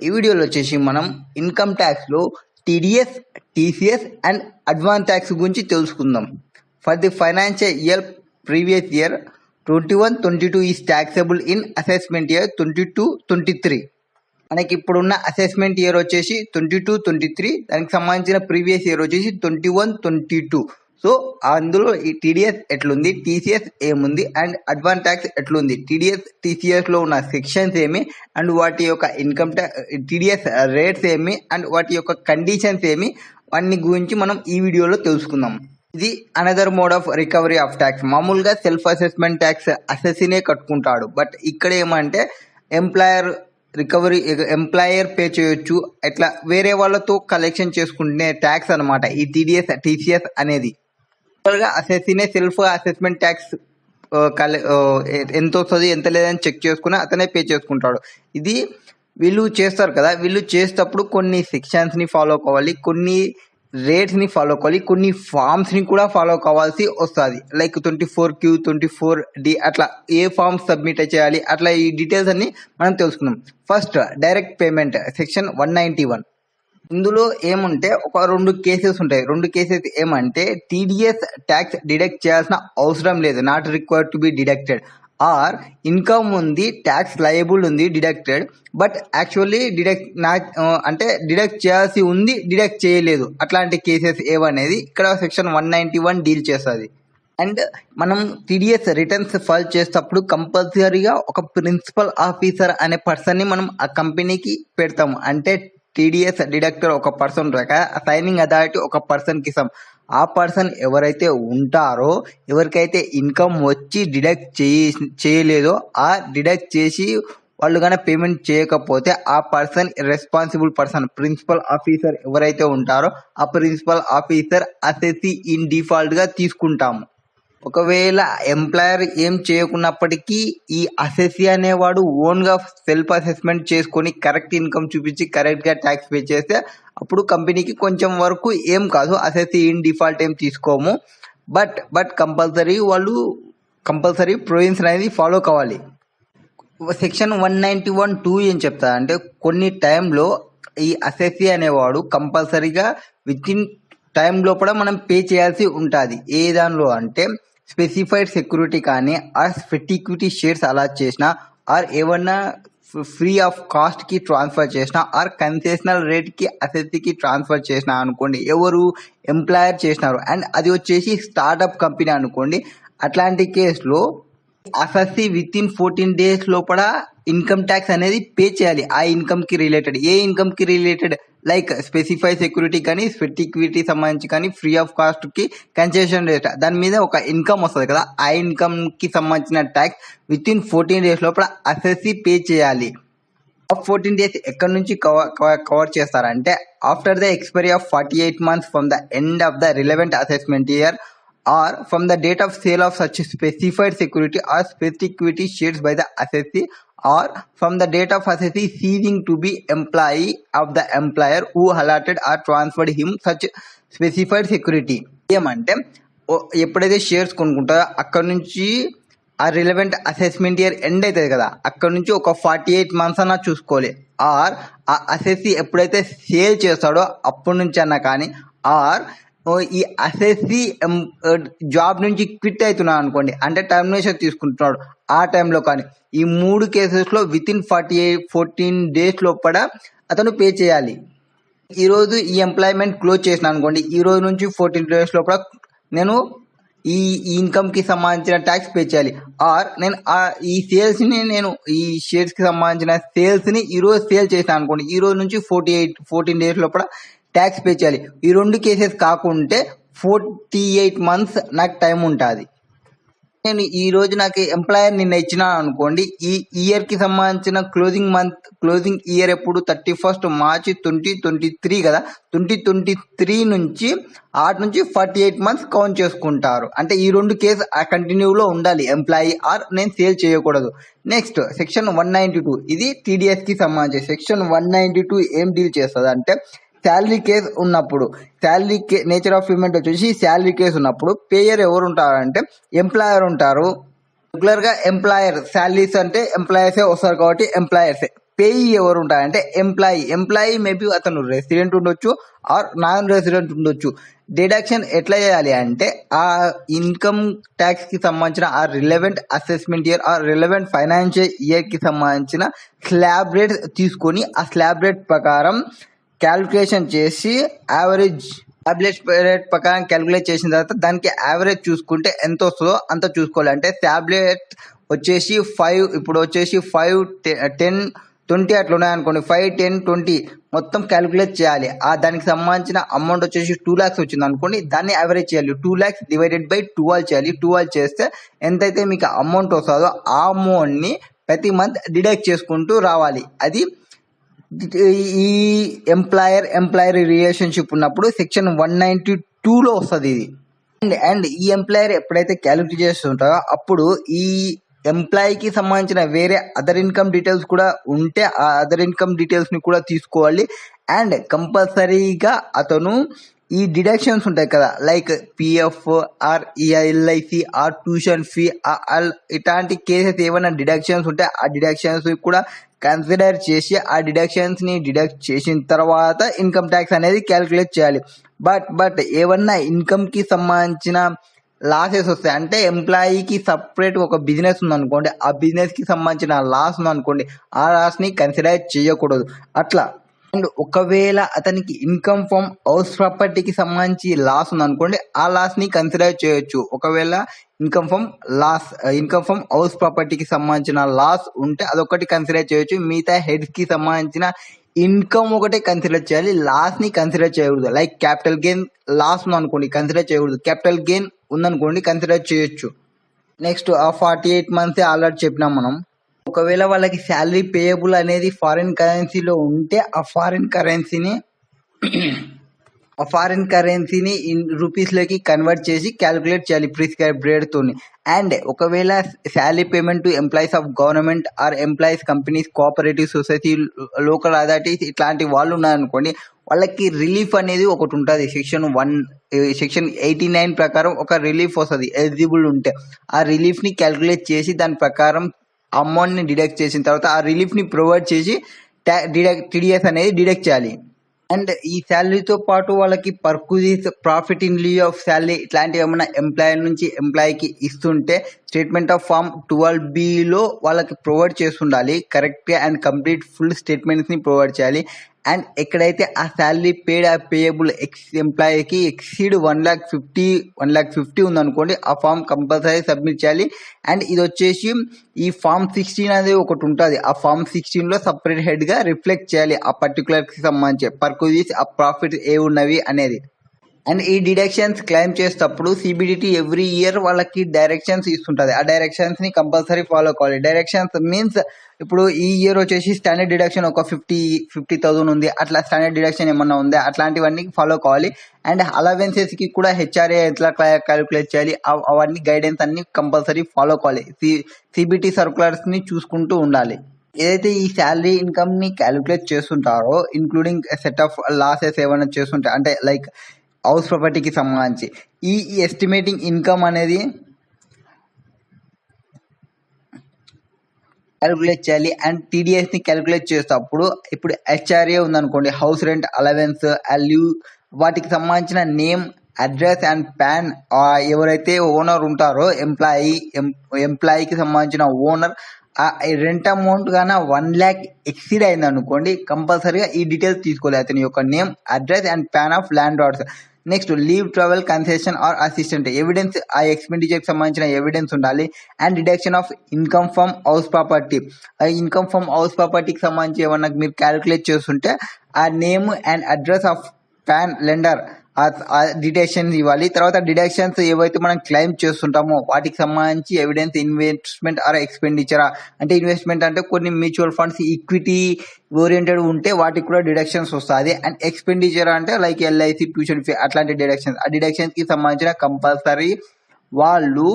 ఈ వీడియోలో వచ్చేసి మనం ఇన్కమ్ ట్యాక్స్ లో TDS, TCS and advance tax గురించి తెలుసుకుందాం. For the financial year previous year 21-22 is taxable in assessment year 22-23. మనకి ఇప్పుడున్న అసెస్మెంట్ ఇయర్ వచ్చేసి 22-23, దానికి సంబంధించిన ప్రీవియస్ ఇయర్ వచ్చేసి 21-22. సో అందులో ఈ టీడీఎస్ ఎట్లుంది, టీసీఎస్ ఏముంది అండ్ అడ్వాన్స్ ట్యాక్స్ ఎట్లుంది, టీడీఎస్ టీసీఎస్ లో ఉన్న సెక్షన్స్ ఏమి అండ్ వాటి యొక్క ఇన్కమ్ ట్యాక్స్ టీడీఎస్ రేట్స్ ఏమి అండ్ వాటి యొక్క కండిషన్స్ ఏమి, వాటి గురించి మనం ఈ వీడియోలో తెలుసుకుందాం. ఇది another mode of recovery of tax. మామూలుగా సెల్ఫ్ అసెస్మెంట్ ట్యాక్స్ అసెస్సీనే కట్టుకుంటాడు, బట్ ఇక్కడ ఏమంటే ఎంప్లాయర్ పే చేయొచ్చు, ఎట్లా వేరే వాళ్ళతో కలెక్షన్ చేసుకుంటే ట్యాక్స్ అనమాట ఈ టీడీఎస్ టీసీఎస్ అనేది. అసెస్సీనే సెల్ఫ్ అసెస్మెంట్ ట్యాక్స్ ఎంత వస్తుంది ఎంత లేదని చెక్ చేసుకుని అతనే పే చేసుకుంటాడు. ఇది వీళ్ళు చేస్తారు కదా, వీళ్ళు చేసేటప్పుడు కొన్ని సెక్షన్స్ ని ఫాలో కావాలి, కొన్ని రేట్స్ ని ఫాలో కావాలి, కొన్ని ఫార్మ్స్ ని కూడా ఫాలో కావాల్సి వస్తుంది. లైక్ 24Q, 24D అట్లా ఏ ఫార్మ్స్ సబ్మిట్ చేయాలి, అట్లా ఈ డీటెయిల్స్ అన్ని మనం తెలుసుకుందాం. First direct payment section 191. ఇందులో ఏముంటే ఒక రెండు కేసెస్ ఉంటాయి. రెండు కేసెస్ ఏమంటే టీడీఎస్ ట్యాక్స్ డిడక్ట్ చేయాల్సిన అవసరం లేదు, not required to be deducted. Or income ఉంది, ట్యాక్స్ లయబుల్ ఉంది, డిడక్టెడ్, బట్ యాక్చువల్లీ డిడక్ట్ చేయాల్సి ఉంది, డిడక్ట్ చేయలేదు. అట్లాంటి కేసెస్ ఏవనేది ఇక్కడ సెక్షన్ 191 డీల్ చేస్తుంది. అండ్ మనం టీడీఎస్ రిటర్న్స్ ఫైల్ చేసేటప్పుడు కంపల్సరీగా ఒక ప్రిన్సిపల్ ఆఫీసర్ అనే పర్సన్ ని మనం ఆ కంపెనీకి పెడతాము. అంటే టీడీఎస్ డిడక్టర్ ఒక పర్సన్ ఉంటారు కదా, సైనింగ్ అథారిటీ ఒక పర్సన్ కి ఇస్తాం. ఆ పర్సన్ ఎవరైతే ఉంటారో, ఎవరికైతే ఇన్కమ్ వచ్చి డిడక్ట్ చేయలేదో, ఆ డిడక్ట్ చేసి వాళ్ళు కానీ పేమెంట్ చేయకపోతే ఆ person responsible person, principal officer ఎవరైతే ఉంటారో ఆ principal officer assessee in default గా తీసుకుంటాము. ఒకవేళ ఎంప్లాయర్ ఏం చేయకున్నప్పటికీ ఈ అసెస్సీ అనేవాడు ఓన్ గా సెల్ఫ్ అసెస్మెంట్ చేసుకొని కరెక్ట్ ఇన్కమ్ చూపించి కరెక్ట్ గా ట్యాక్స్ పే చేస్తే అప్పుడు కంపెనీకి కొంచెం వరకు ఏం కాదు, అసెస్సీ ఇన్ డిఫాల్ట్ ఏం తీసుకోము. బట్ కంపల్సరీ ప్రొవిజన్స్ అనేది ఫాలో కావాలి. సెక్షన్ 191(2) ఏం చెప్తా అంటే కొన్ని టైంలో ఈ అసెస్సీ అనేవాడు కంపల్సరీగా విత్ ఇన్ టైం లోపల మనం పే చేయాల్సి ఉంటుంది. ఏ దానిలో అంటే స్పెసిఫైడ్ సెక్యూరిటీ కానీ ఆర్ ఈక్విటీ షేర్స్ అలా చేసినా, ఆర్ ఏమన్నా ఫ్రీ ఆఫ్ కాస్ట్ కి ట్రాన్స్ఫర్ చేసినా, ఆర్ కన్సెషనల్ రేట్ కి అసెస్సీకి ట్రాన్స్ఫర్ చేసినా అనుకోండి, ఎవరు ఎంప్లాయర్ చేసినారు అండ్ అది వచ్చేసి స్టార్ట్అప్ కంపెనీ అనుకోండి, అట్లాంటి కేసులో అసెస్సీ విత్ ఇన్ 14 days లోపల ఇన్కమ్ ట్యాక్స్ అనేది పే చేయాలి. ఆ ఇన్కమ్ కి రిలేటెడ్, ఏ ఇన్కమ్ కి రిలేటెడ్, లైక్ స్పెసిఫైడ్ సెక్యూరిటీ కానీ స్పెట్ ఈక్విటీ సంబంధించి కానీ ఫ్రీ ఆఫ్ కాస్ట్ కి కన్సెషన్ రేట్, దాని మీద ఒక ఇన్కమ్ వస్తుంది కదా, ఆ ఇన్కమ్ కి సంబంధించిన ట్యాక్స్ విత్ ఇన్ 14 days లోపల అసెస్సీ పే చేయాలి. 14 days ఎక్కడి నుంచి కవర్ చేస్తారంటే after the expiry of 48 months from the end of the relevant assessment year, or from the date of sale of such specified security or specific equity shares by the assessee, or from the date of assessee ceasing to be employee of the employer who allotted or transferred him such specified security. ఏమంటే ఎప్పుడైతే shares కొనుక్కుంటారో అక్కడ నుంచి ఆ relevant assessment year end అవుతుంది కదా, అక్కడ నుంచి ఒక 48 months అన్నా చూసుకోవాలి. ఆర్ ఆ అసెస్సీ ఎప్పుడైతే సేల్ చేస్తాడో అప్పటి నుంచి అన్నా కానీ, ఆర్ ఈ అసెస్సీ జాబ్ నుంచి క్విట్ అవుతున్నాడు అనుకోండి, అంటే టర్మినేషన్ తీసుకుంటున్నాడు, ఆ టైంలో కానీ, ఈ 3 కేసెస్ లో విత్ ఇన్ 14 days లోపల అతను పే చేయాలి. ఈ రోజు ఈ ఎంప్లాయ్మెంట్ క్లోజ్ చేసిన అనుకోండి, ఈ రోజు నుంచి 14 days లోపల నేను ఈ ఇన్కమ్ కి సంబంధించిన ట్యాక్స్ పే చేయాలి. ఆర్ నేను ఈ సేల్స్ ని, నేను ఈ షేర్స్ కి సంబంధించిన సేల్స్ ని ఈ రోజు సేల్ చేసిన అనుకోండి, ఈ రోజు నుంచి 14 days లోపల ట్యాక్స్ పే చేయాలి. ఈ 2 కేసెస్ కాకుంటే 48 months నాకు టైం ఉంటుంది. నేను ఈ రోజు నాకు ఎంప్లాయర్ నిన్న ఇచ్చిన అనుకోండి, ఈ ఇయర్ కి సంబంధించిన క్లోజింగ్ ఇయర్ ఎప్పుడు 31st March 2023 కదా, 2023 నుంచి 48 months కౌంట్ చేసుకుంటారు. అంటే ఈ 2 కేసు కంటిన్యూలో ఉండాలి ఎంప్లాయీ, ఆర్ నేను సేల్ చేయకూడదు. నెక్స్ట్ సెక్షన్ 192, ఇది టీడీఎస్ కి సంబంధించి. సెక్షన్ 192 ఏం డీల్ చేస్తుంది అంటే శాలరీ కేస్ ఉన్నప్పుడు, నేచర్ ఆఫ్ పేమెంట్ వచ్చేసి శాలరీ కేసు ఉన్నప్పుడు పేయర్ ఎవరు ఉంటారంటే ఎంప్లాయర్ ఉంటారు. రెగ్యులర్ గా ఎంప్లాయర్ శాలరీస్ అంటే ఎంప్లాయర్సే వస్తారు కాబట్టి ఎంప్లాయర్సే. పేయి ఎవరు ఉంటారంటే ఎంప్లాయీ మేబీ అతను రెసిడెంట్ ఉండొచ్చు ఆర్ నాన్ రెసిడెంట్ ఉండొచ్చు. డిడక్షన్ ఎట్లా చేయాలి అంటే ఆ ఇన్కమ్ ట్యాక్స్ కి సంబంధించిన ఆ రిలవెంట్ అసెస్మెంట్ ఇయర్ ఆ రిలవెంట్ ఫైనాన్షియల్ ఇయర్ కి సంబంధించిన స్లాబ్ రేట్ తీసుకొని ఆ స్లాబ్ రేట్ ప్రకారం క్యాల్కులేషన్ చేసి యావరేజ్ రేట్ ప్రకారం క్యాల్కులేట్ చేసిన తర్వాత దానికి యావరేజ్ చూసుకుంటే ఎంత వస్తుందో అంత చూసుకోవాలి. అంటే టాబ్లెట్ వచ్చేసి 5 ఇప్పుడు వచ్చేసి 5, 10, 20 అట్లా ఉన్నాయనుకోండి, 5, 10, 20 మొత్తం క్యాలిక్యులేట్ చేయాలి. దానికి సంబంధించిన అమౌంట్ వచ్చేసి 2 lakhs వచ్చింది అనుకోండి, దాన్ని యావరేజ్ చేయాలి. 2 lakhs డివైడెడ్ బై 12 చేయాలి. 12 చేస్తే ఎంతైతే మీకు అమౌంట్ వస్తుందో ఆ అమౌంట్ని ప్రతి మంత్ డిడక్ట్ చేసుకుంటూ రావాలి. అది ఈ ఎంప్లాయర్ రిలేషన్షిప్ ఉన్నప్పుడు సెక్షన్ 192లో వస్తుంది ఇది. అండ్ ఈ ఎంప్లాయర్ ఎప్పుడైతే క్యాలిక్యులేట్ చేస్తుంటారో అప్పుడు ఈ ఎంప్లాయీకి సంబంధించిన వేరే అదర్ ఇన్కమ్ డీటెయిల్స్ కూడా ఉంటే ఆ అదర్ ఇన్కమ్ డీటెయిల్స్ ని కూడా తీసుకోవాలి. అండ్ కంపల్సరీగా అతను ఈ డిడక్షన్స్ ఉంటాయి కదా, like PF or LIC or tuition fee ఇట్లాంటి కేసెస్ ఏమైనా డిడక్షన్స్ ఉంటే ఆ డిడక్షన్స్ కూడా కన్సిడర్ చేసి ఆ డిడక్షన్స్ ని డిడక్ట్ చేసిన తర్వాత ఇన్కమ్ ట్యాక్స్ అనేది క్యాలిక్యులేట్ చేయాలి. బట్ ఏమన్నా ఇన్కమ్ కి సంబంధించిన లాసెస్ వస్తాయి అంటే ఎంప్లాయీకి సపరేట్ ఒక బిజినెస్ ఉందనుకోండి, ఆ బిజినెస్ కి సంబంధించిన లాస్ ఉందనుకోండి, ఆ లాస్ ని కన్సిడర్ చేయకూడదు అట్లా. అండ్ ఒకవేళ అతనికి ఇన్కమ్ ఫ్రమ్ హౌస్ ప్రాపర్టీకి సంబంధించి లాస్ ఉందనుకోండి, ఆ లాస్ ని కన్సిడర్ చేయొచ్చు. ఒకవేళ ఇన్కమ్ ఫ్రమ్ హౌస్ ప్రాపర్టీకి సంబంధించిన లాస్ ఉంటే అదొకటి కన్సిడర్ చేయొచ్చు. మిగతా హెడ్స్ కి సంబంధించిన ఇన్కమ్ ఒకటే కన్సిడర్ చేయాలి, లాస్ ని కన్సిడర్ చేయకూడదు. లైక్ క్యాపిటల్ గెయిన్ లాస్ ఉందనుకోండి కన్సిడర్ చేయకూడదు, క్యాపిటల్ గెయిన్ ఉందనుకోండి కన్సిడర్ చేయొచ్చు. నెక్స్ట్ ఆ 48 months ఆల్రెడీ చెప్పినాం మనం. ఒకవేళ వాళ్ళకి శాలరీ పేయబుల్ అనేది ఫారిన్ కరెన్సీలో ఉంటే ఆ ఫారిన్ కరెన్సీని రూపీస్ లోకి కన్వర్ట్ చేసి క్యాలిక్యులేట్ చేయాలి ప్రిస్క్రైబ్ రేట్ తోని. అండ్ ఒకవేళ salary payment to employees of government are employees companies cooperative society local authorities ఇట్లాంటి వాళ్ళు ఉన్నారనుకోండి, వాళ్ళకి రిలీఫ్ అనేది ఒకటి ఉంటుంది. సెక్షన్ 89 ప్రకారం ఒక రిలీఫ్ వస్తుంది ఎలిజిబుల్ ఉంటే. ఆ రిలీఫ్ ని క్యాలిక్యులేట్ చేసి దాని ప్రకారం అమౌంట్ ని డిడక్ట్ చేసిన తర్వాత ఆ రిలీఫ్ ని ప్రొవైడ్ చేసి టీడీఎస్ అనేది డిడక్ట్ చేయాలి. అండ్ ఈ శాలరీతో పాటు వాళ్ళకి పర్క్యూజిస్ ప్రాఫిట్ ఇన్ లిeu ఆఫ్ శాలరీ ఇట్లాంటివి ఏమైనా ఎంప్లాయర్ నుంచి ఎంప్లాయీకి ఇస్తుంటే స్టేట్మెంట్ ఆఫ్ ఫామ్ 12B వాళ్ళకి ప్రొవైడ్ చేస్తుండాలి. Correct and complete full statements ని ప్రొవైడ్ చేయాలి. అండ్ ఎక్కడైతే ఆ శాలరీ పేయబుల్ ఎంప్లాయీకి ఎక్సీడ్ 1,50,000 ఉందనుకోండి, ఆ ఫామ్ కంపల్సరీ సబ్మిట్ చేయాలి. అండ్ ఇది వచ్చేసి ఈ ఫామ్ 16 అనేది ఒకటి ఉంటుంది. ఆ ఫామ్ 16లో సపరేట్ హెడ్ గా రిఫ్లెక్ట్ చేయాలి ఆ పర్టికులర్ కి సంబంధించి పర్క్యూజిస్ ఆ ప్రాఫిట్ ఏ ఉన్నవి అనేది. అండ్ ఈ డిడక్షన్స్ క్లెయిమ్ చేసేటప్పుడు సిబిడిటీ ఎవ్రీ ఇయర్ వాళ్ళకి డైరెక్షన్స్ ఇస్తుంటది. ఆ డైరెక్షన్స్ ని కంపల్సరీ ఫాలో కావాలి. డైరెక్షన్స్ మీన్స్ ఇప్పుడు ఈ ఇయర్ వచ్చేసి స్టాండర్డ్ డిడక్షన్ ఒక 50,000 ఉంది, అట్లా స్టాండర్డ్ డిడక్షన్ ఏమన్నా ఉందా అట్లాంటివన్నీ ఫాలో కావాలి. అండ్ అలవెన్సెస్ కి కూడా హెచ్ఆర్ఏ ఎట్లా క్యాలిక్యులేట్ చేయాలి అవన్నీ గైడెన్స్ అన్ని కంపల్సరీ ఫాలో కావాలి. సిబిటి సర్కులర్స్ ని చూసుకుంటూ ఉండాలి. ఏదైతే ఈ శాలరీ ఇన్కమ్ ని క్యాలిక్యులేట్ చేస్తుంటారో ఇంక్లూడింగ్ సెట్ ఆఫ్ లాసెస్ ఏమైనా చేస్తుంటారు అంటే లైక్ హౌస్ ప్రాపర్టీకి సంబంధించి ఈ ఎస్టిమేటింగ్ ఇన్కమ్ అనేది క్యాలిక్యులేట్ చేయాలి. అండ్ టీడీఎస్ ని క్యాలిక్యులేట్ చేసేటప్పుడు ఇప్పుడు హెచ్ఆర్ఏ ఉందనుకోండి, హౌస్ రెంట్ అలవెన్స్ లీవ్, వాటికి సంబంధించిన నేమ్, అడ్రస్ అండ్ పాన్, ఎవరైతే ఓనర్ ఉంటారో ఎంప్లాయీకి సంబంధించిన ఓనర్ రెంట్ అమౌంట్ గాన 1 lakh ఎక్సీడ్ అయింది అనుకోండి, కంపల్సరీగా ఈ డీటెయిల్స్ తీసుకోవాలి. అతని యొక్క name, address and PAN of landlords. Next leave, travel, concession or assistant evidence, ఆ ఎక్స్పెండిచర్ కి సంబంధించిన ఎవిడెన్స్ ఉండాలి. And deduction of income from house property, income from house ప్రాపర్టీకి సంబంధించి ఏమన్నా మీరు క్యాలిక్యులేట్ చేస్తుంటే ఆ name and address of PAN lender deduction ఇవ్వాలి. తర్వాత డిడక్షన్స్ ఏవైతే మనం క్లెయిమ్ చేస్తుంటామో వాటికి సంబంధించి ఎవిడెన్స్, ఇన్వెస్ట్మెంట్ ఆర్ ఎక్స్పెండిచర్, అంటే ఇన్వెస్ట్మెంట్ అంటే కొన్ని మ్యూచువల్ ఫండ్స్ ఈక్విటీ ఓరియంటెడ్ ఉంటే వాటికి కూడా డిడక్షన్స్ వస్తుంది. అండ్ ఎక్స్పెండిచర్ అంటే లైక్ ఎల్ఐసి, ట్యూషన్ ఫీ అట్లాంటి డిడక్షన్స్, ఆ డిడక్షన్స్ కి సంబంధించిన కంపల్సరీ వాళ్ళు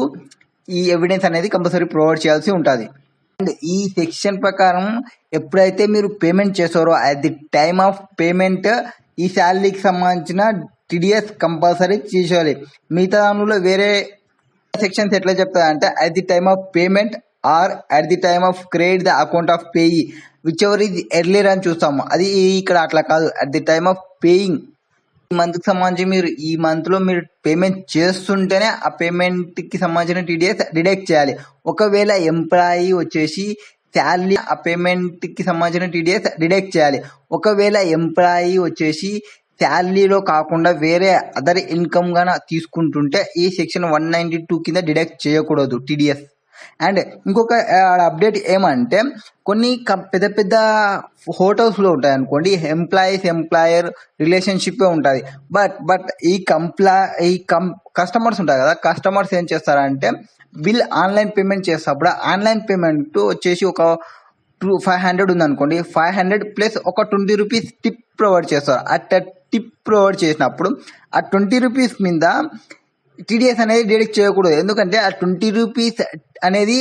ఈ ఎవిడెన్స్ అనేది కంపల్సరీ ప్రొవైడ్ చేయాల్సి ఉంటుంది. అండ్ ఈ సెక్షన్ ప్రకారం ఎప్పుడైతే మీరు పేమెంట్ చేస్తారో at the time of payment ఈ శాలరీకి సంబంధించిన టీడీఎస్ కంపల్సరీ చేసేయాలి. మిగతా దానిలో వేరే సెక్షన్స్ ఎట్లా చెప్తాయి అంటే at the time of payment or at the time of credit the account of payee whichever is earlier అని చూస్తాము. అది ఇక్కడ అట్లా కాదు, at the time of paying. ఈ మంత్కి సంబంధించి మీరు ఈ మంత్లో మీరు పేమెంట్ చేస్తుంటేనే ఆ పేమెంట్కి సంబంధించిన టీడీఎస్ డిడక్ట్ చేయాలి. ఒకవేళ ఎంప్లాయీ వచ్చేసి శాలరీ ఆ పేమెంట్కి సంబంధించిన టీడీఎస్ డిడక్ట్ చేయాలి. ఒకవేళ ఎంప్లాయీ వచ్చేసి శాలరీలో కాకుండా వేరే అదర్ ఇన్కమ్ గాన తీసుకుంటుంటే ఈ సెక్షన్ 192 కింద డిడక్ట్ చేయకూడదు టీడీఎస్. అండ్ ఇంకొక అప్డేట్ ఏమంటే కొన్ని పెద్ద పెద్ద హోటల్స్లో ఉంటాయి అనుకోండి, ఎంప్లాయర్ రిలేషన్షిప్ ఉంటుంది. బట్ ఈ కస్టమర్స్ ఉంటారు కదా, కస్టమర్స్ ఏం చేస్తారంటే బిల్ ఆన్లైన్ పేమెంట్ చేసేటప్పుడు ఆన్లైన్ పేమెంట్ వచ్చేసి ఒక 500 ఉందనుకోండి, 500 ప్లస్ ఒక 20 రూపీస్ టిప్ ప్రొవైడ్ చేస్తారు. అట్లా టిప్ ప్రొవైడ్ చేసినప్పుడు ఆ 20 రూపీస్ మీద టీడీఎస్ అనేది డిడక్ట్ చేయకూడదు. ఎందుకంటే ఆ 20 రూపీస్ అనేది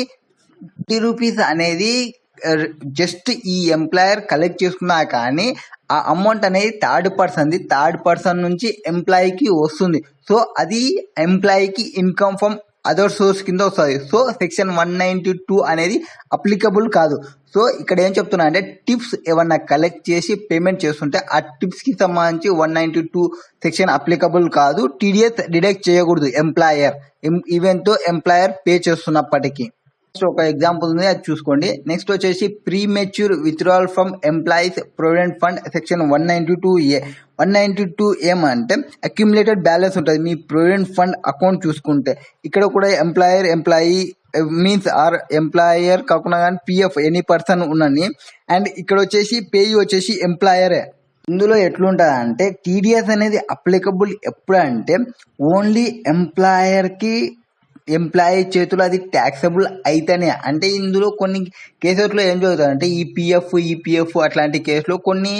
జస్ట్ ఈ ఎంప్లాయర్ కలెక్ట్ చేసుకున్నా కానీ ఆ అమౌంట్ అనేది థర్డ్ పర్సన్ నుంచి ఎంప్లాయీకి వస్తుంది. సో అది ఎంప్లాయీకి ఇన్కమ్ ఫ్రమ్ అదర్ సోర్స్ కింద వస్తుంది. సో సెక్షన్ 192 అనేది అప్లికబుల్ కాదు. సో ఇక్కడ ఏం చెప్తున్నా అంటే టిప్స్ ఏమన్నా కలెక్ట్ చేసి పేమెంట్ చేస్తుంటే ఆ టిప్స్కి సంబంధించి 192 సెక్షన్ అప్లికబుల్ కాదు. టీడీఎస్ డిడక్ట్ చేయకూడదు ఎంప్లాయర్, ఈవెన్ తో ఎంప్లాయర్ పే చేస్తున్నప్పటికీ. నెక్స్ట్ ఒక ఎగ్జాంపుల్ ఉంది, అది చూసుకోండి. నెక్స్ట్ వచ్చేసి premature withdrawal from employees provident fund section 192A. 192 ఏమంటే అక్యుములేటెడ్ బ్యాలెన్స్ ఉంటుంది మీ ప్రొవిడెంట్ ఫండ్ అకౌంట్ చూసుకుంటే. ఇక్కడ కూడా ఎంప్లాయీ మీన్స్ ఆర్ ఎంప్లాయర్ కాకుండా కానీ పిఎఫ్ ఎనీ పర్సన్ ఉన్నని. అండ్ ఇక్కడ వచ్చేసి పేయీ వచ్చేసి ఎంప్లాయరే. ఇందులో ఎట్లుంటుంది అంటే టీడీఎస్ అనేది అప్లికబుల్ ఎప్పుడంటే ఓన్లీ ఎంప్లాయీ చేతులు అది ట్యాక్సబుల్ అయితేనే. అంటే ఇందులో కొన్ని కేసెస్లో ఏం జరుగుతుందంటే ఈపీఎఫ్ అట్లాంటి కేసులో కొన్ని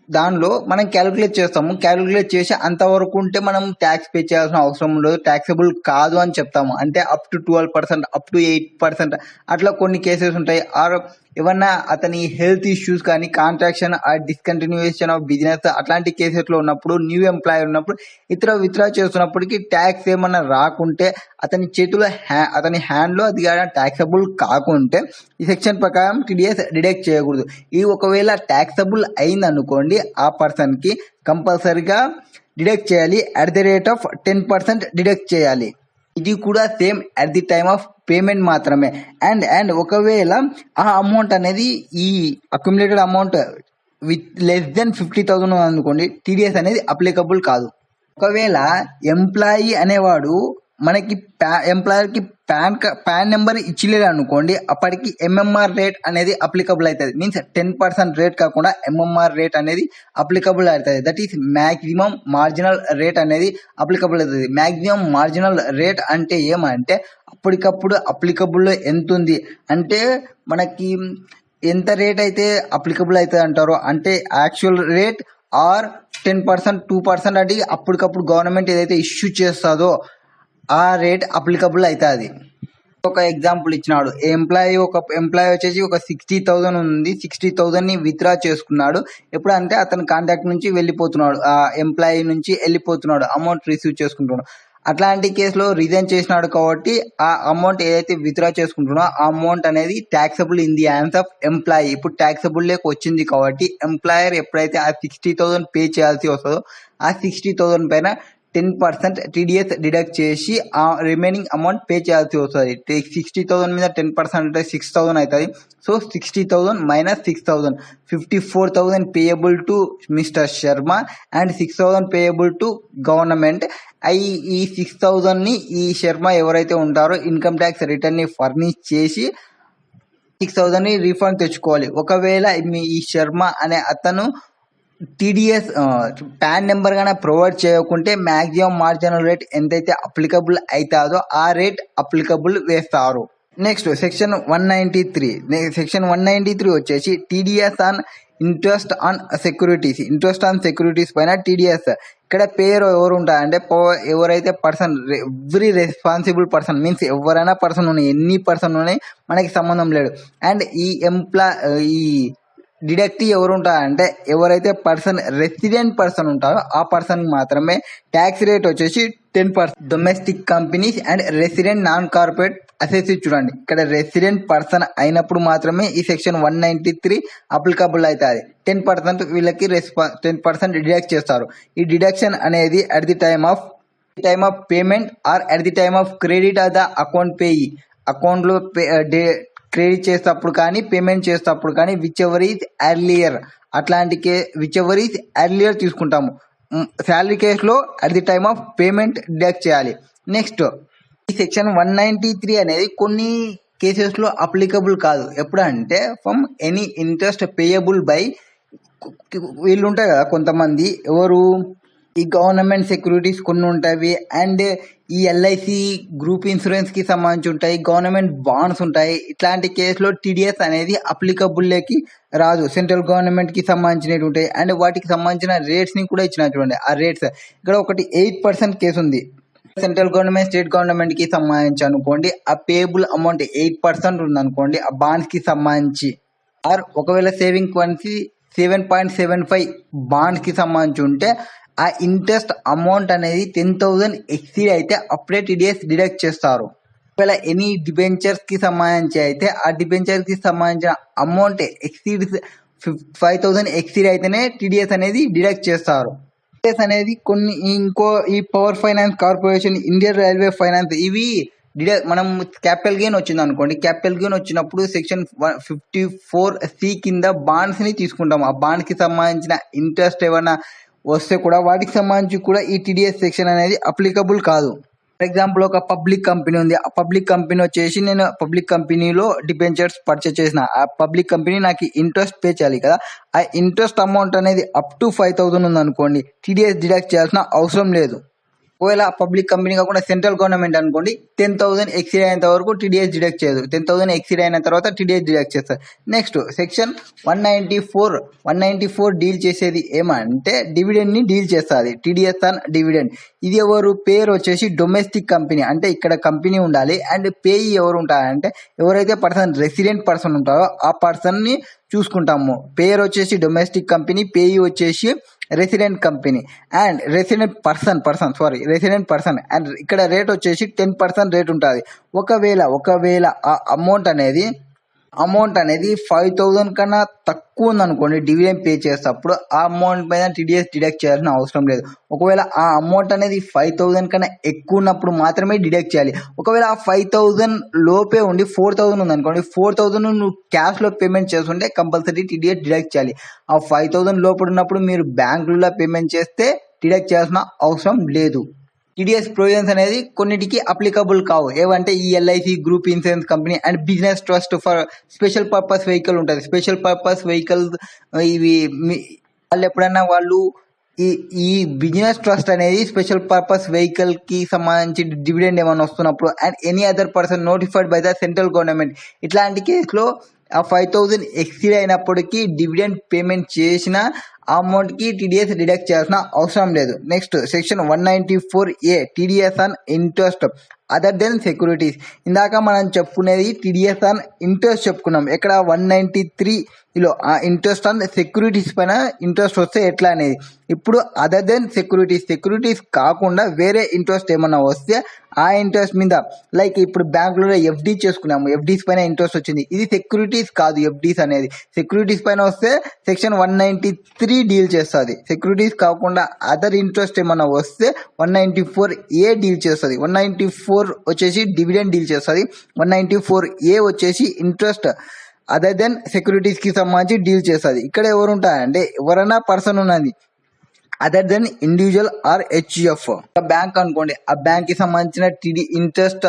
దానిలో మనం క్యాలిక్యులేట్ చేసి అంతవరకు ఉంటే మనం ట్యాక్స్ పే చేయాల్సిన అవసరం ఉండదు, ట్యాక్సబుల్ కాదు అని చెప్తాము. అంటే అప్ టు 12%, అప్ టు 8% అట్లా కొన్ని కేసెస్ ఉంటాయి. ఆర్ ఏమన్నా అతని హెల్త్ ఇష్యూస్ కానీ కాంట్రాక్షన్ ఆర్ డిస్కంటిన్యూయేషన్ ఆఫ్ బిజినెస్ అట్లాంటి కేసెస్లో ఉన్నప్పుడు న్యూ ఎంప్లాయర్ ఉన్నప్పుడు విత్డ్రా చేస్తున్నప్పటికీ ట్యాక్స్ ఏమన్నా రాకుంటే అతని హ్యాండ్లో అది ట్యాక్సబుల్ కాకుంటే ఈ సెక్షన్ ప్రకారం టీడీఎస్ డిడక్ట్ చేయకూడదు. ఈ ఒకవేళ ట్యాక్సబుల్ అయింది అనుకోండి ఆ పర్సన్కి కంపల్సరీగా డిడక్ట్ చేయాలి. At the rate of 10% deduct చేయాలి. ఇది కూడా same at the time of payment మాత్రమే. అండ్ ఒకవేళ ఆ అమౌంట్ అనేది ఈ accumulated amount with less than 50,000 అనుకోండి, టీడీఎస్ అనేది అప్లికబుల్ కాదు. ఒకవేళ ఎంప్లాయీ అనేవాడు మనకి ఎంప్లాయర్కి పాన్ నెంబర్ ఇచ్చలేదు అనుకోండి, అప్పటికి ఎంఎంఆర్ రేట్ అనేది అప్లికబుల్ అవుతుంది. మీన్స్ 10% రేట్ కాకుండా ఎంఎంఆర్ రేట్ అనేది అప్లికబుల్ అవుతుంది. That is maximum marginal rate అనేది అప్లికబుల్ అవుతుంది. మ్యాక్సిమం మార్జినల్ రేట్ అంటే ఏమంటే అప్పటికప్పుడు అప్లికబుల్ ఎంత ఉంది అంటే మనకి ఎంత రేట్ అయితే అప్లికబుల్ అవుతుంది అంటారో అంటే యాక్చువల్ రేట్ ఆర్ 10%, 2% అంటే అప్పటికప్పుడు గవర్నమెంట్ ఏదైతే ఇష్యూ చేస్తుందో ఆ రేట్ అప్లికబుల్ అవుతుంది. ఒక ఎగ్జాంపుల్ ఇచ్చినాడు, ఎంప్లాయీ వచ్చేసి ఒక 60,000 ఉంది, 60,000ని విత్డ్రా చేసుకున్నాడు. ఎప్పుడు అంటే అతని కాంటాక్ట్ నుంచి వెళ్ళిపోతున్నాడు, ఆ ఎంప్లాయీ నుంచి వెళ్ళిపోతున్నాడు, అమౌంట్ రిసీవ్ చేసుకుంటున్నాడు. అట్లాంటి కేసులో రిజైన్ చేసినాడు కాబట్టి ఆ అమౌంట్ ఏదైతే విత్డ్రా చేసుకుంటున్నాడో ఆ అమౌంట్ అనేది taxable in the hands of employee. ఇప్పుడు ట్యాక్సబుల్ లేక వచ్చింది కాబట్టి ఎంప్లాయర్ ఎప్పుడైతే ఆ 60,000 పే చేయాల్సి వస్తుందో ఆ 60,000 పైన 10% టీడీఎస్ డిడక్ట్ చేసి ఆ రిమైనింగ్ అమౌంట్ పే చేయాల్సి వస్తుంది. 60,000 మీద 10% అంటే 6,000 అవుతుంది. So 60,000 minus 6,000 54,000 payable to mister Sharma and 6,000 payable to government. ఈ 6,000ని ఈ శర్మ ఎవరైతే ఉంటారో ఇన్కమ్ ట్యాక్స్ రిటర్న్ని ఫర్నిష్ చేసి 6,000ని రీఫండ్ తెచ్చుకోవాలి. ఒకవేళ ఈ శర్మ అనే అతను టీడీఎస్ పాన్ నెంబర్ గానే ప్రొవైడ్ చేయకుంటే మ్యాక్సిమం మార్జినల్ రేట్ ఎంతైతే అప్లికబుల్ అవుతుందో ఆ రేట్ అప్లికబుల్ వేస్తారు. నెక్స్ట్ సెక్షన్ 193 వచ్చేసి TDS on interest on securities పైన టీడీఎస్. ఇక్కడ పేరు ఎవరు ఉంటారంటే ఎవరైతే person every responsible person means ఎవరైనా పర్సన్ ఉన్నాయి, ఎన్ని పర్సన్ ఉన్నాయి మనకి సంబంధం లేదు. అండ్ ఈ డిడక్ట్ ఎవరు ఉంటారంటే ఎవరైతే రెసిడెంట్ పర్సన్ ఉంటారో ఆ పర్సన్ మాత్రమే. ట్యాక్స్ రేట్ వచ్చేసి 10%. Domestic companies and resident non corporate assess చూడండి, ఇక్కడ రెసిడెంట్ పర్సన్ అయినప్పుడు మాత్రమే ఈ సెక్షన్ 193 అప్లికబుల్ అవుతుంది. 10% వీళ్ళకి 10% డిడక్ట్ చేస్తారు. ఈ డిడక్షన్ అనేది at the time of payment or at the time of credit of the account payee, అకౌంట్లో క్రెడిట్ చేసేటప్పుడు కానీ పేమెంట్ చేసేటప్పుడు కానీ whichever is earlier, whichever is earlier తీసుకుంటాము. శాలరీ కేసులో at the time of payment deduct చేయాలి. Next ఈ section 193 అనేది కొన్ని కేసెస్లో అప్లికబుల్ కాదు. ఎప్పుడు అంటే from any interest payable by, వీళ్ళు ఉంటాయి కదా కొంతమంది, ఎవరు ఈ గవర్నమెంట్ సెక్యూరిటీస్ కొన్ని ఉంటాయి, అండ్ ఈ ఎల్ఐసి గ్రూప్ ఇన్సూరెన్స్కి సంబంధించి ఉంటాయి, గవర్నమెంట్ బాండ్స్ ఉంటాయి. ఇట్లాంటి కేసులో టీడీఎస్ అనేది అప్లికబుల్లోకి రాదు. సెంట్రల్ గవర్నమెంట్కి సంబంధించినవి ఉంటాయి, అండ్ వాటికి సంబంధించిన రేట్స్ని కూడా ఇచ్చిన చూడండి. ఆ రేట్స్ ఇక్కడ ఒకటి 8% కేసు ఉంది. సెంట్రల్ గవర్నమెంట్ స్టేట్ గవర్నమెంట్ కి సంబంధించి అనుకోండి, ఆ పేబుల్ అమౌంట్ 8% ఉంది అనుకోండి ఆ బాండ్స్ కి సంబంధించి. ఆర్ ఒకవేళ సేవింగ్ ఫండ్స్ 7.75 బాండ్స్ కి సంబంధించి ఉంటే ఆ ఇంట్రెస్ట్ అమౌంట్ అనేది 10,000 ఎక్సీడ్ అయితే అప్పుడే టీడీఎస్ డిడక్ట్ చేస్తారు. ఒకవేళ ఎనీ డిబెంచర్స్ కి సంబంధించి అయితే ఆ డిబెంచర్ కి సంబంధించిన అమౌంట్ ఎక్సీడ్ 5,000 ఎక్సీడ్ అయితేనే టీడీఎస్ అనేది డిడక్ట్ చేస్తారు. అనేది కొన్ని ఈ power finance corporation, Indian railway finance, ఇవి మనం క్యాపిటల్ గెయిన్ వచ్చింది అనుకోండి, క్యాపిటల్ గెయిన్ వచ్చినప్పుడు సెక్షన్ 54C కింద బాండ్స్ ని తీసుకుంటాం. ఆ బాండ్స్ కి సంబంధించిన ఇంట్రెస్ట్ ఏమైనా వస్తే కూడా వాటికి సంబంధించి కూడా ఈ టీడీఎస్ సెక్షన్ అనేది అప్లికబుల్ కాదు. ఫర్ ఎగ్జాంపుల్ ఒక పబ్లిక్ కంపెనీ ఉంది, ఆ పబ్లిక్ కంపెనీ వచ్చేసి నేను పబ్లిక్ కంపెనీలో డిబెంచర్స్ పర్చేస్ చేసిన, ఆ పబ్లిక్ కంపెనీ నాకు ఇంట్రెస్ట్ పే చేయాలి కదా, ఆ ఇంట్రెస్ట్ అమౌంట్ అనేది అప్ టు 5,000 ఉంది అనుకోండి, టీడీఎస్ డిడక్ట్ చేయాల్సిన అవసరం లేదు. ఒకవేళ పబ్లిక్ కంపెనీ కాకుండా సెంట్రల్ గవర్నమెంట్ అనుకోండి, 10,000 ఎక్సీడ్ అయినంత వరకు టీడీఎస్ డిడక్ట్ చేయదు. 10,000 ఎక్సీడ్ అయిన తర్వాత టీడీఎస్ డిడక్ట్ చేస్తారు. నెక్స్ట్ సెక్షన్ 194 డీల్ చేసేది ఏమంటే డివిడెండ్ ని డీల్ చేస్తుంది. టీడీఎస్ ఆన్ డివిడెండ్, ఇది ఎవరు పేరు వచ్చేసి డొమెస్టిక్ కంపెనీ, అంటే ఇక్కడ కంపెనీ ఉండాలి, అండ్ పేయి ఎవరు ఉంటారంటే ఎవరైతే రెసిడెంట్ పర్సన్ ఉంటారో ఆ పర్సన్ ని చూసుకుంటాము. పేరు వచ్చేసి డొమెస్టిక్ కంపెనీ, పేయి వచ్చేసి resident company and resident person and ఇక్కడ రేట్ వచ్చేసి 10% రేట్ ఉంటుంది. ఒకవేళ ఆ అమౌంట్ అనేది 5,000 కన్నా తక్కువ ఉందనుకోండి, డివిడెండ్ పే చేసేటప్పుడు ఆ అమౌంట్ పైన టీడీఎస్ డిడక్ట్ చేయాల్సిన అవసరం లేదు. ఒకవేళ ఆ అమౌంట్ అనేది 5,000 కన్నా ఎక్కువ ఉన్నప్పుడు మాత్రమే డిడక్ట్ చేయాలి. ఒకవేళ ఆ 5,000 లోపే ఉండి 4,000 ఉంది అనుకోండి, 4,000 నువ్వు క్యాష్లో పేమెంట్ చేస్తుంటే కంపల్సరీ టీడీఎస్ డిడక్ట్ చేయాలి. ఆ 5,000 లోపల ఉన్నప్పుడు మీరు బ్యాంకులలో పేమెంట్ చేస్తే డిడక్ట్ చేయాల్సిన అవసరం లేదు. టీడీఎస్ ప్రొవిజన్స్ అనేది కొన్నిటికి అప్లికబుల్ కావు. ఏవంటే ఈ LIC group insurance company and business trust for special purpose vehicle ఉంటుంది. స్పెషల్ పర్పస్ వెహికల్ ఇవి వాళ్ళు ఎప్పుడైనా ఈ బిజినెస్ ట్రస్ట్ అనేది స్పెషల్ పర్పస్ వెహికల్ కి సంబంధించి డివిడెండ్ ఏమైనా వస్తున్నప్పుడు and any other person notified by the central government, ఇట్లాంటి కేసులో ఆ 5,000 ఎక్సీడ్ అయినప్పటికీ డివిడెండ్ పేమెంట్ చేసిన ఆ అమౌంట్ కి టీడీఎస్ డిడక్ట్ చేయాల్సిన అవసరం లేదు. Next section 194A TDS on interest other than securities. ఇందాక మనం చెప్పుకునేది టీడీఎస్ ఆన్ ఇంట్రెస్ట్ చెప్పుకున్నాం. ఇక్కడ 193లో ఆ ఇంట్రెస్ట్ ఆన్ సెక్యూరిటీస్ పైన ఇంట్రెస్ట్ వస్తే ఎట్లా అనేది. ఇప్పుడు అదర్ దెన్ సెక్యూరిటీస్ కాకుండా వేరే ఇంట్రెస్ట్ ఏమన్నా వస్తే ఆ ఇంట్రెస్ట్ మీద, లైక్ ఇప్పుడు బ్యాంకులో ఎఫ్డి చేసుకున్నాము, ఎఫ్డీస్ పైన ఇంట్రెస్ట్ వచ్చింది, ఇది సెక్యూరిటీస్ కాదు. ఎఫ్డీస్ అనేది సెక్యూరిటీస్ పైన వస్తే సెక్షన్ 193 డీల్ చేస్తుంది. సెక్యూరిటీస్ కాకుండా అదర్ ఇంట్రెస్ట్ ఏమన్నా వస్తే 194A డీల్ చేస్తుంది. 194 వచ్చేసి డివిడెండ్ డీల్ చేస్తుంది. 194A వచ్చేసి ఇంట్రెస్ట్ అదర్ దెన్ సెక్యూరిటీస్ కి సంబంధించి డీల్ చేస్తుంది. ఇక్కడ ఎవరు ఉంటారంటే ఎవరైనా పర్సన్ ఉన్నది other than individual or HF. Bank అనుకోండి, ఆ బ్యాంక్ కి సంబంధించిన ఇంట్రెస్ట్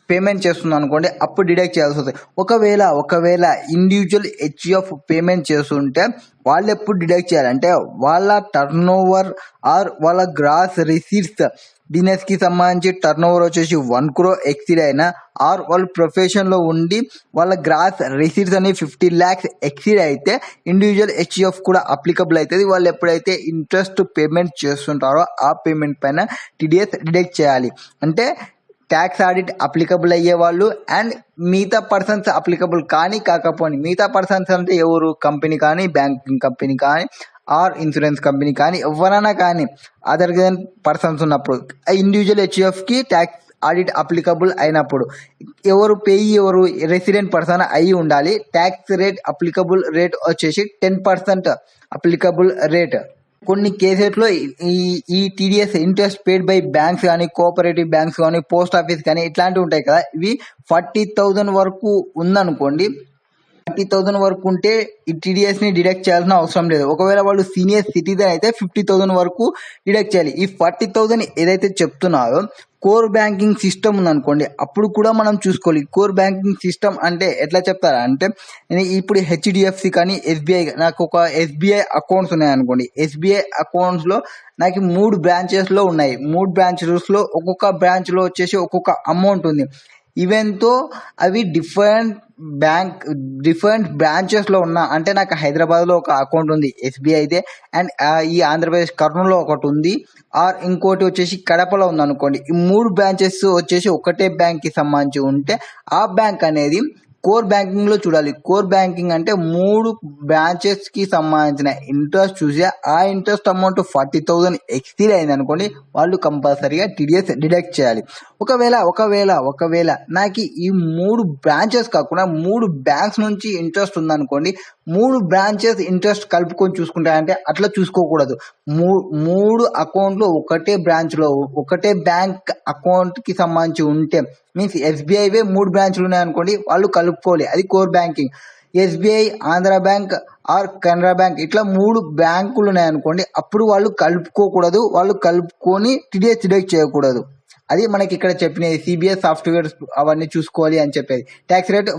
పేమెంట్ చేస్తుంది అనుకోండి, అప్పుడు డిడక్ట్ చేయాల్సి వస్తుంది. ఒకవేళ ఇండివిజువల్ హెచ్ఎఫ్ పేమెంట్ చేస్తుంటే వాళ్ళు ఎప్పుడు డిడక్ట్ చేయాలంటే వాళ్ళ టర్న్ ఓవర్ ఆర్ వాళ్ళ గ్రాస్ రిసీట్స్, బిజినెస్ కి సంబంధించి టర్న్ ఓవర్ వచ్చేసి 1 crore ఎక్సీడ్ అయినా ఆర్ వాళ్ళు ప్రొఫెషన్ లో ఉండి వాళ్ళ గ్రాస్ రిసీట్స్ అనేవి 50 lakhs ఎక్సీడ్ అయితే ఇండివిజువల్ హెచ్ఎఫ్ కూడా అప్లికబుల్ అవుతుంది. వాళ్ళు ఎప్పుడైతే ఇంట్రెస్ట్ పేమెంట్ చేస్తుంటారో ఆ పేమెంట్ పైన టీడీఎస్ డిడక్ట్ చేయాలి. అంటే ట్యాక్స్ ఆడిట్ అప్లికబుల్ అయ్యే వాళ్ళు అండ్ మిగతా పర్సన్స్ అప్లికబుల్ కాకపోని మిగతా పర్సన్స్ అంటే ఎవరు, కంపెనీ కానీ, బ్యాంకింగ్ కంపెనీ కానీ ఆర్ ఇన్సూరెన్స్ కంపెనీ కానీ ఎవరైనా కానీ అదర్ దెన్ పర్సన్స్ ఉన్నప్పుడు ఇండివిజువల్ హెచ్ఎఫ్ కి ట్యాక్స్ ఆడిట్ అప్లికబుల్ అయినప్పుడు. ఎవరు రెసిడెంట్ పర్సన్ అయి ఉండాలి. ట్యాక్స్ రేట్ అప్లికబుల్ రేట్ వచ్చేసి 10% అప్లికబుల్ రేట్. కొన్ని కేసెస్లో ఈ TDS interest paid by banks కానీ, కోఆపరేటివ్ బ్యాంక్స్ కానీ, పోస్ట్ ఆఫీస్ కానీ ఇట్లాంటివి ఉంటాయి కదా, ఇవి 40,000 వరకు ఉందనుకోండి. 30,000 వరకు ఉంటే ఈ టీడీఎస్ ని డిడక్ట్ చేయాల్సిన అవసరం లేదు. ఒకవేళ వాళ్ళు సీనియర్ సిటిజన్ అయితే 50,000 వరకు డిడక్ట్ చేయాలి. ఈ 40,000 ఏదైతే చెప్తున్నారో కోర్ బ్యాంకింగ్ సిస్టమ్ ఉందనుకోండి, అప్పుడు కూడా మనం చూసుకోవాలి. కోర్ బ్యాంకింగ్ సిస్టమ్ అంటే ఎట్లా చెప్తారా అంటే, ఇప్పుడు హెచ్డిఎఫ్సి కానీ ఎస్బీఐ, నాకు ఒక ఎస్బీఐ అకౌంట్స్ ఉన్నాయనుకోండి. ఎస్బీఐ అకౌంట్స్ లో నాకు 3 బ్రాంచెస్ లో ఉన్నాయి. 3 బ్రాంచెస్ లో ఒక్కొక్క బ్రాంచ్ లో వచ్చేసి ఒక్కొక్క అమౌంట్ ఉంది. ఈవెన్తో అవి డిఫరెంట్ బ్రాంచెస్ లో ఉన్నా, అంటే నాకు హైదరాబాద్ లో ఒక అకౌంట్ ఉంది ఎస్బీఐ అయితే, అండ్ ఈ ఆంధ్రప్రదేశ్ కర్నూలులో ఒకటి ఉంది, ఆర్ ఇంకోటి వచ్చేసి కడపలో ఉంది అనుకోండి. ఈ 3 బ్రాంచెస్ వచ్చేసి ఒకటే బ్యాంక్ కి సంబంధించి ఉంటే ఆ బ్యాంక్ అనేది కోర్ బ్యాంకింగ్ లో చూడాలి. కోర్ బ్యాంకింగ్ అంటే 3 బ్రాంచెస్ కి సంబంధించిన ఇంట్రెస్ట్ చూసి ఆ ఇంట్రెస్ట్ అమౌంట్ 40,000 ఎక్సీడ్ అయింది అనుకోండి, వాళ్ళు కంపల్సరీగా టీడీఎస్ డిడక్ట్ చేయాలి. ఒకవేళ నాకు ఈ 3 బ్రాంచెస్ కాకుండా 3 బ్యాంక్స్ నుంచి ఇంట్రెస్ట్ ఉందనుకోండి, 3 బ్రాంచెస్ ఇంట్రెస్ట్ కలుపుకొని చూసుకుంటాయంటే అట్లా చూసుకోకూడదు. 3 అకౌంట్లు ఒకటే బ్రాంచ్ లో ఒకటే బ్యాంక్ అకౌంట్ కి సంబంధించి ఉంటే, మీన్స్ ఎస్బీఐవే 3 బ్రాంచ్లు ఉన్నాయనుకోండి, వాళ్ళు కలుపుకోవాలి. అది core banking. SBI, Andhra bank or Canara bank ఇట్లా 3 బ్యాంకులు ఉన్నాయనుకోండి, అప్పుడు వాళ్ళు కలుపుకోకూడదు. వాళ్ళు కలుపుకొని టీడీఎస్ డిడక్ట్ చేయకూడదు. అది మనకి ఇక్కడ చెప్పినది సిబిఎస్ సాఫ్ట్వేర్ అవన్నీ చూసుకోవాలి అని చెప్పేది. Tax rate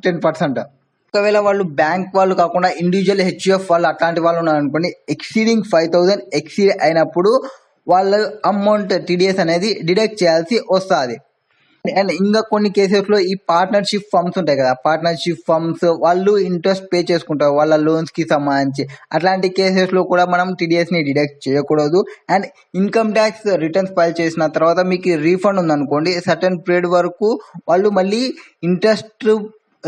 10%. ఒకవేళ వాళ్ళు బ్యాంక్ వాళ్ళు కాకుండా ఇండివిజువల్ హెచ్యుఎఫ్ వాళ్ళు అట్లాంటి వాళ్ళు ఉన్నారనుకోండి, ఎక్సీడింగ్ 5,000 ఎక్సీడ్ అయినప్పుడు వాళ్ళ అమౌంట్ టీడీఎస్ అనేది డిడక్ట్ చేయాల్సి వస్తుంది. అండ్ ఇంకా కొన్ని కేసెస్ లో ఈ పార్ట్నర్షిప్ ఫర్మ్స్ ఉంటాయి కదా, పార్ట్నర్షిప్ ఫర్మ్స్ వాళ్ళు ఇంట్రెస్ట్ పే చేసుకుంటారు వాళ్ళ లోన్స్ కి సంబంధించి. అట్లాంటి కేసెస్ లో కూడా మనం టీడీఎస్ ని డిడక్ట్ చేయకూడదు. And income tax returns file చేసిన తర్వాత మీకు రీఫండ్ ఉందనుకోండి, సర్టెన్ పీరియడ్ వరకు వాళ్ళు మళ్ళీ ఇంట్రెస్ట్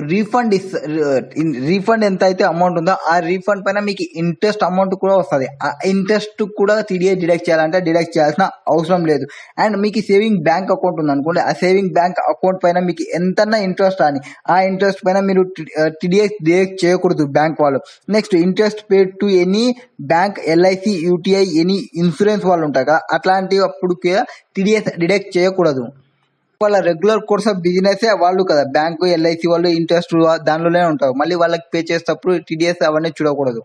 రీఫండ్ ఎంత అయితే అమౌంట్ ఉందో ఆ రీఫండ్ పైన మీకు ఇంట్రెస్ట్ అమౌంట్ కూడా వస్తుంది. ఆ ఇంట్రెస్ట్ కూడా టీడీఎస్ డిడక్ట్ చేయాలంటే డిడక్ట్ చేయాల్సిన అవసరం లేదు. అండ్ మీకు సేవింగ్ బ్యాంక్ అకౌంట్ ఉంది అనుకోండి, ఆ సేవింగ్ బ్యాంక్ అకౌంట్ పైన మీకు ఎంతన్నా ఇంట్రెస్ట్ అని ఆ ఇంట్రెస్ట్ పైన మీరు టీడీఎస్ డిడక్ట్ చేయకూడదు బ్యాంక్ వాళ్ళు. Next interest paid to any bank, LIC, UTI, any insurance వాళ్ళు ఉంటారు కదా, అట్లాంటి అప్పుడు టీడీఎస్ డిడక్ట్ చేయకూడదు. వాళ్ళ రెగ్యులర్ కోర్స్ ఆఫ్ బిజినెస్ వాళ్ళు కదా, బ్యాంకు, ఎల్ఐసి వాళ్ళు ఇంట్రెస్ట్ దానిలోనే ఉంటారు. మళ్ళీ వాళ్ళకి పే చేసేటప్పుడు టీడీఎస్ అవన్నీ చూడకూడదు.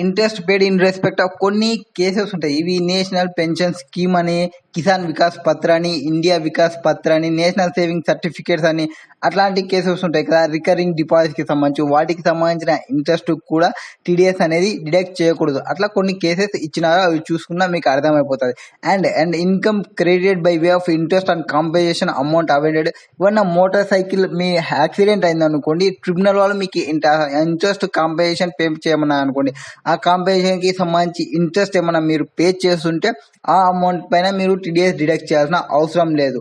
Interest paid in respect of కొన్ని కేసెస్ ఉంటాయి. ఇవి నేషనల్ పెన్షన్ స్కీమ్ అని, కిసాన్ వికాస్ పత్ర అని, ఇండియా వికాస్ పత్ర అని, నేషనల్ సేవింగ్ సర్టిఫికేట్స్ అని అట్లాంటి కేసెస్ ఉంటాయి కదా, రికరింగ్ డిపాజిట్ కి సంబంధించి. వాటికి సంబంధించిన ఇంట్రెస్ట్ కూడా టీడీఎస్ అనేది డిడక్ట్ చేయకూడదు. అట్లా కొన్ని కేసెస్ ఇచ్చినారో అవి చూసుకున్నా మీకు అర్థమైపోతుంది. And income credited by way of interest and compensation amount awaited. ఏమన్నా మోటార్ సైకిల్ మీ యాక్సిడెంట్ అయింది అనుకోండి, ట్రిబ్యునల్ వాళ్ళు మీకు ఇంట్రెస్ట్ కాంపెన్సేషన్ పే చేయమన్నా అనుకోండి, ఆ కాంపెన్సేషన్ కి సంబంధించి ఇంట్రెస్ట్ ఏమైనా మీరు పే చేస్తుంటే ఆ అమౌంట్ పైన మీరు టీడీఎస్ డిడక్ట్ చేయాల్సిన అవసరం లేదు.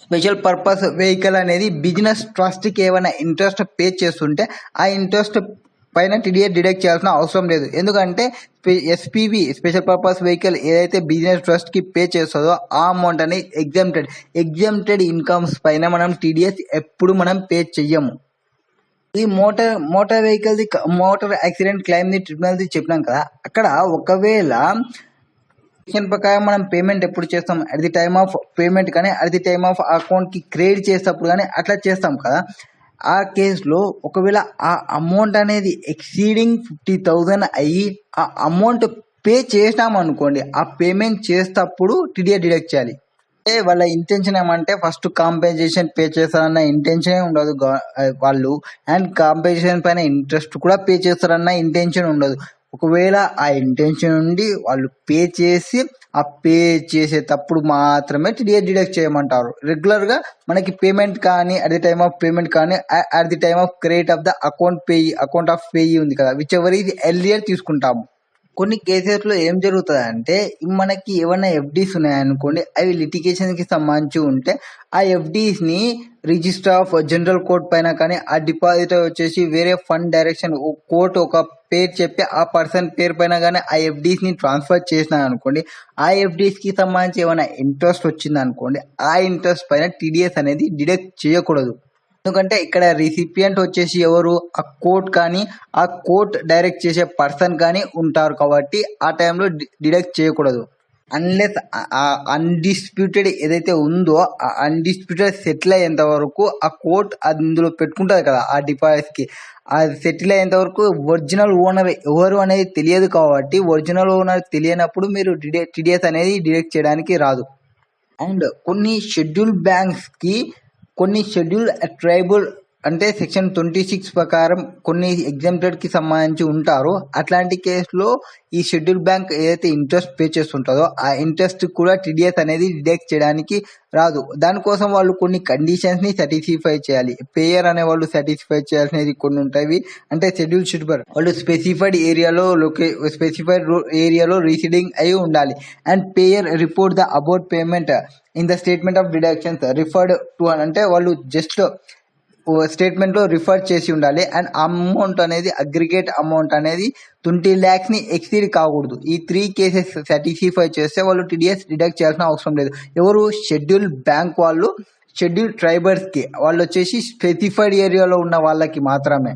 స్పెషల్ పర్పస్ వెహికల్ అనేది బిజినెస్ ట్రస్ట్ కి ఏమైనా ఇంట్రెస్ట్ పే చేస్తుంటే ఆ ఇంట్రెస్ట్ పైన టీడీఎస్ డిడక్ట్ చేయాల్సిన అవసరం లేదు. ఎందుకంటే ఎస్పీవి స్పెషల్ పర్పస్ వెహికల్ ఏదైతే బిజినెస్ ట్రస్ట్ కి పే చేస్తుందో ఆ అమౌంట్ అనేది ఎగ్జామ్టెడ్ ఇన్కమ్స్ పైన మనం టీడీఎస్ ఎప్పుడు మనం పే చెయ్యము. ఈ motor vehicle the motor accident claim the tribunal the చెప్పినాం కదా, అక్కడ ఒకవేళ ప్రకారం మనం పేమెంట్ ఎప్పుడు చేస్తాం, at the time of payment కానీ at the time of account కి క్రెడిట్ చేసేటప్పుడు కానీ అట్లా చేస్తాం కదా. ఆ కేసులో ఒకవేళ ఆ అమౌంట్ అనేది ఎక్సీడింగ్ 50,000 అయ్యి ఆ అమౌంట్ పే చేసినాం అనుకోండి, ఆ పేమెంట్ చేసేటప్పుడు టీడీఎస్ డిడక్ట్ చేయాలి. అంటే వాళ్ళ ఇంటెన్షన్ ఏమంటే ఫస్ట్ కాంపెన్సేషన్ పే చేస్తారన్న ఇంటెన్షన్ ఉండదు వాళ్ళు, అండ్ కాంపెన్సేషన్ పైన ఇంట్రెస్ట్ కూడా పే చేస్తారన్న ఇంటెన్షన్ ఉండదు. ఒకవేళ ఆ ఇంటెన్షన్ ఉండి వాళ్ళు పే చేసి ఆ పే చేసేటప్పుడు మాత్రమే టీడీఎస్ డిడక్ట్ చేయమంటారు. రెగ్యులర్ గా మనకి పేమెంట్ కానీ at the time of payment కానీ at the time of credit of the account of payee ఉంది కదా, విచ్ ఎవర్ ఈజ్ ఎర్లియర్ తీసుకుంటాము. కొన్ని కేసెస్‌లో ఏం జరుగుతదంటే, మనకి ఏవన్నా ఎఫ్‌డీస్ ఉన్నాయనుకోండి, అవి లిటిగేషన్‌కి సంబంధించి ఉంటే, ఆ ఎఫ్‌డీస్‌ని రిజిస్టర్ ఆఫ్ జనరల్ కోర్ట్ పైన కానీ, ఆ డిపాజిటర్ వచ్చేసి వేరే ఫండ్ డైరెక్షన్ కోర్ట్ ఒక పేరు చెప్పి, ఆ పర్సన్ పేరు పైన గాని ఆ ఎఫ్‌డీస్‌ని ట్రాన్స్‌ఫర్ చేసినారనుకోండి, ఆ ఎఫ్‌డీస్‌కి సంబంధించి ఏమైనా ఇంట్రెస్ట్ వచ్చిందనుకోండి, ఆ ఇంట్రెస్ట్ పైన టీడీఎస్ అనేది డిడక్ట్ చేయకూడదు. ఎందుకంటే ఇక్కడ రిసిపియంట్ వచ్చేసి ఎవరు? ఆ కోర్ట్ కానీ, ఆ కోర్ట్ డైరెక్ట్ చేసే పర్సన్ కానీ ఉంటారు కాబట్టి ఆ టైంలో డిడక్ట్ చేయకూడదు. అన్లెస్ అన్‌డిస్ప్యూటెడ్ ఏదైతే ఉందో, ఆ అన్‌డిస్ప్యూటెడ్ సెటిల్ అయ్యేంత వరకు ఆ కోర్ట్ అందులో పెట్టుకుంటది కదా! ఆ డిపాజిట్స్‌కి. అది సెటిల్ అయ్యేంత వరకు ఒరిజినల్ ఓనర్ ఎవరు అనేది తెలియదు కాబట్టి, ఒరిజినల్ ఓనర్ తెలియనప్పుడు మీరు టీడీఎస్ అనేది డిడక్ట్ చేయడానికి రాదు. అండ్ కొన్ని షెడ్యూల్ ట్రైబల్ అంటే సెక్షన్ 26 ప్రకారం కొన్ని ఎగ్జామ్టెడ్‌కి సంబంధించి ఉంటారో, అట్లాంటి కేస్‌లో ఈ షెడ్యూల్ బ్యాంక్ ఏదైతే ఇంట్రెస్ట్ పే చేస్తుంటదో, ఆ ఇంట్రెస్ట్ కూడా టీడీఎస్ అనేది డిడక్ట్ చేయడానికి రాదు. దానికోసం వాళ్ళు కొన్ని కండిషన్స్‌ని సాటిస్ఫై చేయాలి. పేయర్ అనేవాళ్ళు సాటిస్ఫై చేయాల్సినవి కొన్ని ఉంటాయి. అంటే షెడ్యూల్ వాళ్ళు స్పెసిఫైడ్ ఏరియాలో రిసీడింగ్ అయి ఉండాలి. And payer report the about payment in the statement of deductions referred to అంటే వాళ్ళు జస్ట్ స్టేట్మెంట్లో రిఫర్ చేసి ఉండాలి. అండ్ అమౌంట్ అనేది అగ్రిగేట్ అమౌంట్ అనేది 20 lakhs ఎక్సీడ్ కాకూడదు. ఈ 3 కేసెస్ సాటిస్ఫై చేస్తే వాళ్ళు టీడీఎస్ డిడక్ట్ చేయాల్సిన అవసరం లేదు. ఎవరు? షెడ్యూల్ బ్యాంక్ వాళ్ళు, షెడ్యూల్ ట్రైబర్స్కి వాళ్ళు వచ్చేసి స్పెసిఫైడ్ ఏరియాలో ఉన్న వాళ్ళకి మాత్రమే.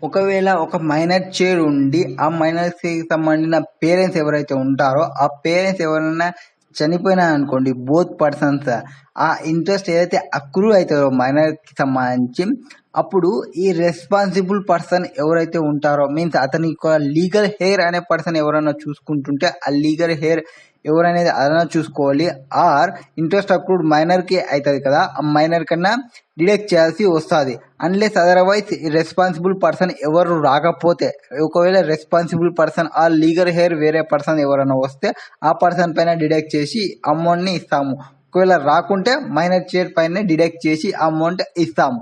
ఒకవేళ ఒక మైనర్ చైల్డ్ ఉండి ఆ మైనర్కి సంబంధించిన పేరెంట్స్ ఎవరైతే ఉంటారో ఆ పేరెంట్స్ ఎవరైనా చనిపోయినారనుకోండి, బోత్ పర్సన్స్ ఆ ఇంట్రెస్ట్ ఏదైతే అక్రూ అవుతుందో మైనర్కి సంబంధించి, అప్పుడు ఈ రెస్పాన్సిబుల్ పర్సన్ ఎవరైతే ఉంటారో మీన్స్ అతని లీగల్ హెయిర్ అనే పర్సన్ ఎవరైనా చూసుకుంటుంటే ఆ లీగల్ హెయిర్ ఎవరనేది అదన చూసుకోవాలి. ఆర్ ఇంట్రెస్ట్ అక్రూడ్ మైనర్కి అవుతుంది కదా, ఆ మైనర్ కన్నా డిడక్ట్ చేయాల్సి వస్తుంది. అన్లెస్ అదర్వైజ్ రెస్పాన్సిబుల్ పర్సన్ ఎవరు రాకపోతే, ఒకవేళ రెస్పాన్సిబుల్ పర్సన్ ఆ లీగల్ హెయిర్ వేరే పర్సన్ ఎవరైనా వస్తే ఆ పర్సన్ పైన డిడక్ట్ చేసి అమౌంట్ని ఇస్తాము. ఒకవేళ రాకుంటే మైనర్ చైల్డ్ పైన డిడక్ట్ చేసి అమౌంట్ ఇస్తాము.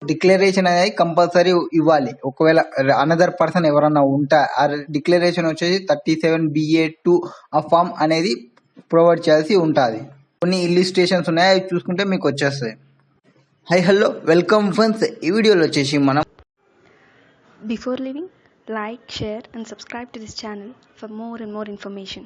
డిక్లరేషన్ అనేది కంపల్సరీ ఇవ్వాలి. ఒకవేళ అనదర్ పర్సన్ ఎవరన్నా ఉంటే ఆ డిక్లరేషన్ వచ్చేసి 37BA2 ఆ ఫామ్ అనేది ప్రొవైడ్ చేయాల్సి ఉంటుంది. కొన్ని ఇల్లిస్ట్రేషన్స్ ఉన్నాయి, అవి చూసుకుంటే మీకు వచ్చేస్తాయి. Hello welcome friends. ఈ వీడియోలో వచ్చేసి మనం Before leaving, like, share and subscribe to this channel for more and more information.